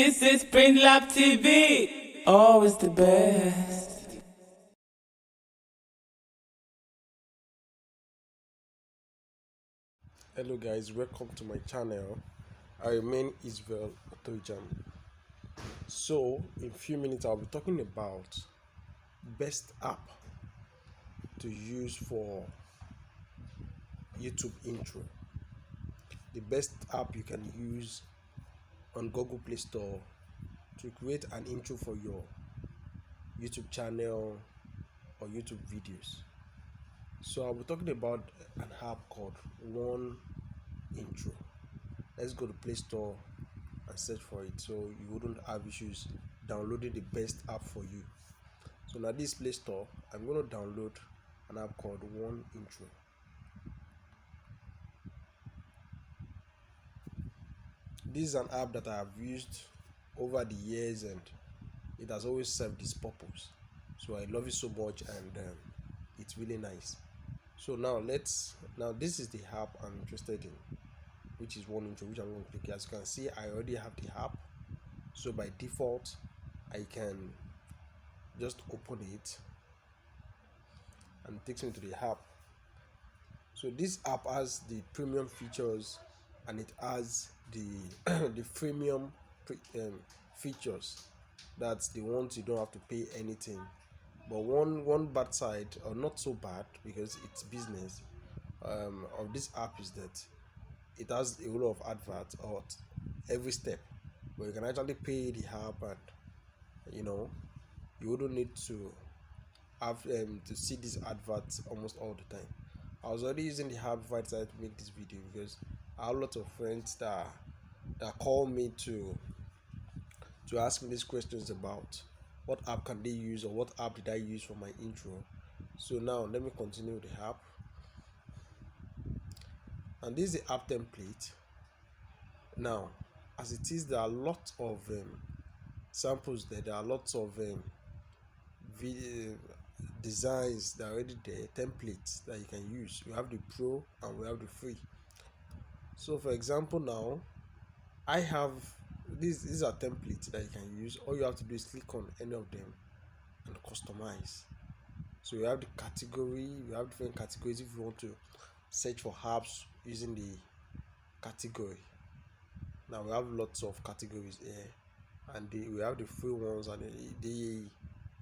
This is Print Lab TV. Always the best. Hello guys, welcome to my channel. I remain Israel Otojan. So in few minutes I'll be talking about best app to use for YouTube intro. The best app you can use on Google Playstore to create an intro for your YouTube channel or YouTube videos. So I'll be talking about an app called One Intro. Let's go to Play Store and search for it so you wouldn't have issues downloading the best app for you. So now this Play Store, I'm going to download an app called One Intro. This is an app that I have used over the years and it has always served this purpose. So I love it so much and it's really nice. So now this is the app I'm interested in, which is One Intro, which I'm going to click. As you can see, I already have the app, so by default I can just open it and it takes me to the app. So this app has the premium features and it has the the freemium features. That's the ones you don't have to pay anything. But one bad side, or not so bad because it's business, of this app is that it has a lot of adverts or every step, but you can actually pay the app and you wouldn't need to have to see these adverts almost all the time. I was already using the app before I decided to make this video because I have a lot of friends that call me to ask me these questions about what app can they use or what app did I use for my intro. So now let me continue with the app. And this is the app template. Now, as it is, there are lots of samples there. There are lots of video designs that are already there, templates that you can use. We have the pro and we have the free. So for example, now I have these are templates that you can use. All you have to do is click on any of them and customize. So we have the category, we have different categories if you want to search for apps using the category. Now we have lots of categories here, and we have the free ones, and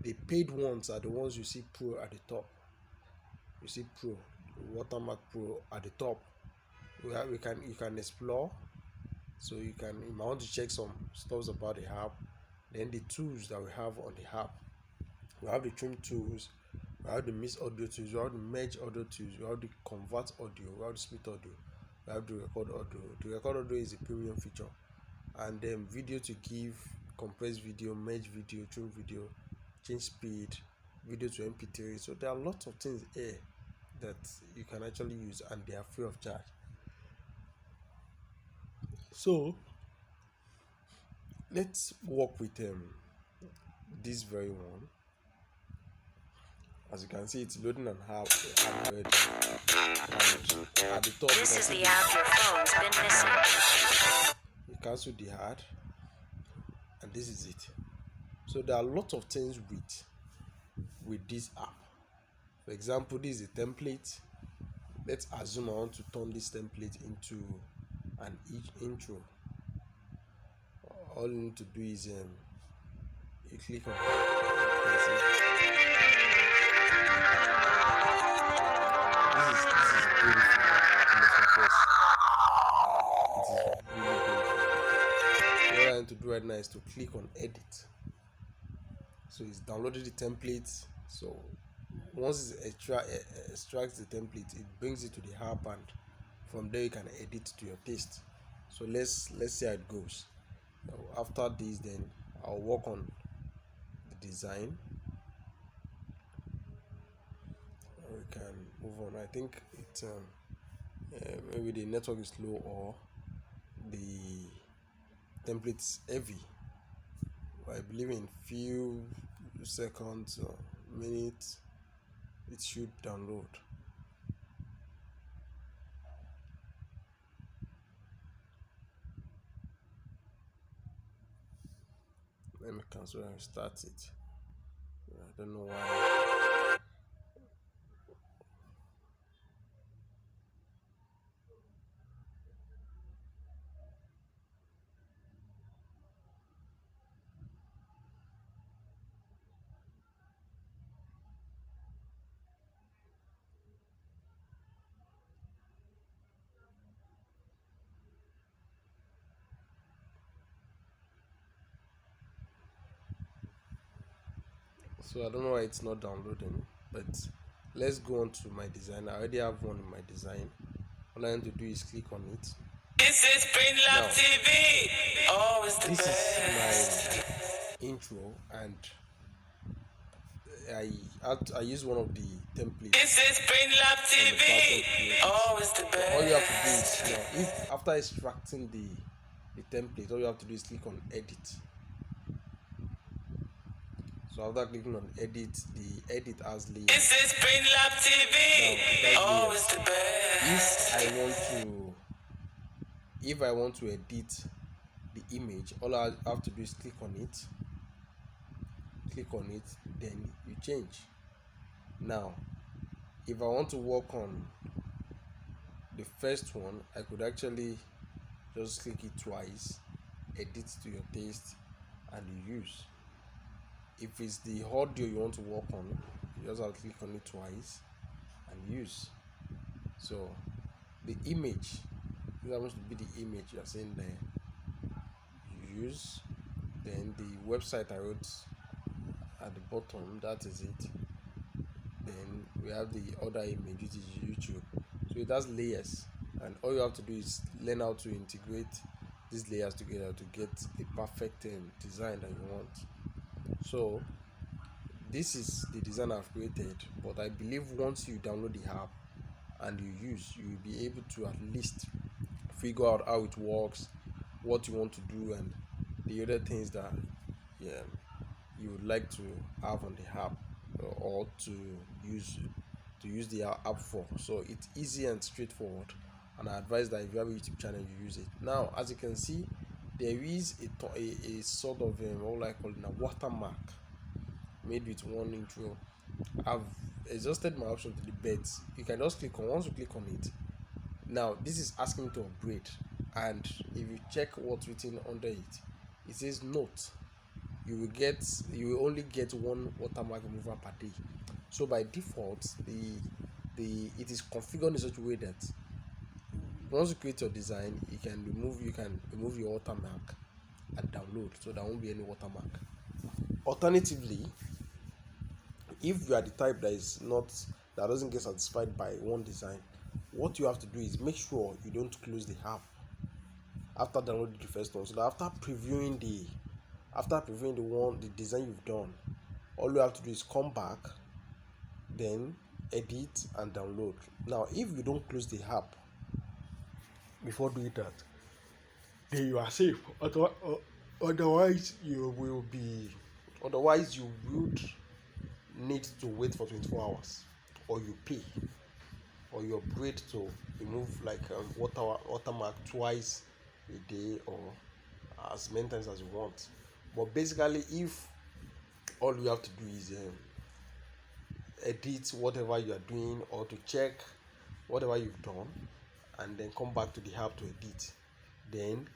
the paid ones are the ones you see pro at the top. You see pro, watermark pro at the top. You can explore. So you might want to check some stuff about the app. Then the tools that we have on the app. We have the trim tools, we have the mix audio tools, we have the merge audio tools, we have the convert audio, we have the split audio, we have the record audio. The record audio is a premium feature. And then video to give, compress video, merge video, trim video, change speed, video to MP3. So there are lots of things here that you can actually use and they are free of charge. So let's work with this very one. As you can see, it's loading an app already. And at the top, this is the app your phone's been missing. You cancel the ad, and this is it. So there are lots of things with this app. For example, this is a template. Let's assume I want to turn this template into an intro. All you need to do is you click on it. This is beautiful. It is really beautiful. What I need to do right now is to click on edit. So it's downloaded the template. So once it extracts the template, it brings it to the app, and from there you can edit to your taste. So let's see how it goes. After this, then I'll work on the design. We can move on. I think it's maybe the network is low or the template is heavy. I believe in few seconds or minutes it should download. Let me cancel and start it. I don't know why. So I don't know why it's not downloading, but let's go on to my design. I already have one in my design. All I need to do is click on it. This is Spring Now, Lab TV. Always the this best. is my intro, and I use one of the templates. This is Spring Lab TV. Always the All you have to do best. is, now, if after extracting the template, all you have to do is click on edit. So after clicking on edit, the edit has layers. This is Spring Lab TV. Now, Always the best. if I want to edit the image, all I have to do is click on it, then you change. Now, if I want to work on the first one, I could actually just click it twice, edit to your taste, and you use. If it's the audio you want to work on, you just have to click on it twice and use. So the image, this happens to be the image you are seeing there, you use. Then the website I wrote at the bottom, that is it. Then we have the other image, which is YouTube. So it has layers, and all you have to do is learn how to integrate these layers together to get a perfect design that you want. So this is the design I've created, but I believe once you download the app and you use, you will be able to at least figure out how it works, what you want to do, and the other things that you would like to have on the app, or to use the app for. So it's easy and straightforward, and I advise that if you have a YouTube channel, you use it. Now, as you can see, there is a sort of what I call it, a watermark made with one intro. I've adjusted my option to the beds. You can just click on, once you click on it, now this is asking me to upgrade, and if you check what's written under it, it says note, you will only get one watermark remover per day. So by default, it is configured in such a way that once you create your design, you can remove your watermark and download, so there won't be any watermark. Alternatively, if you are the type that doesn't get satisfied by one design, what you have to do is make sure you don't close the app after downloading the first one, so that after previewing the design you've done, all you have to do is come back, then edit and download. Now, if you don't close the app before doing that, then you are safe. Otherwise you would need to wait for 24 hours, or you pay, or you upgrade to remove like watermark twice a day, or as many times as you want. But basically, if all you have to do is edit whatever you are doing, or to check whatever you've done, and then come back to the app to edit, then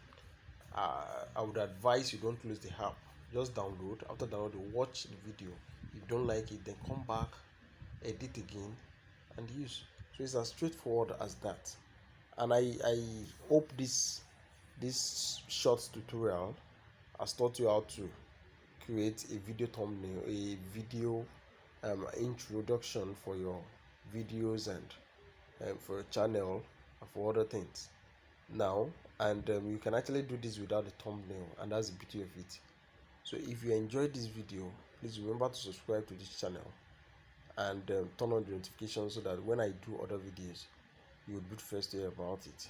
I would advise you don't close the app. Just download. After downloading, watch the video. If you don't like it, then come back, edit again, and use. So it's as straightforward as that. And I hope this short tutorial has taught you how to create a video thumbnail, a video introduction for your videos, and for your channel, and for other things. Now, and you can actually do this without a thumbnail, and that's the beauty of it. So if you enjoyed this video, please remember to subscribe to this channel, and turn on the notifications, so that when I do other videos, you will be first to hear about it.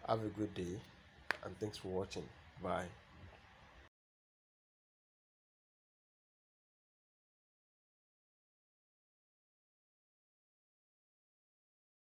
Have a good day, and thanks for watching. Bye.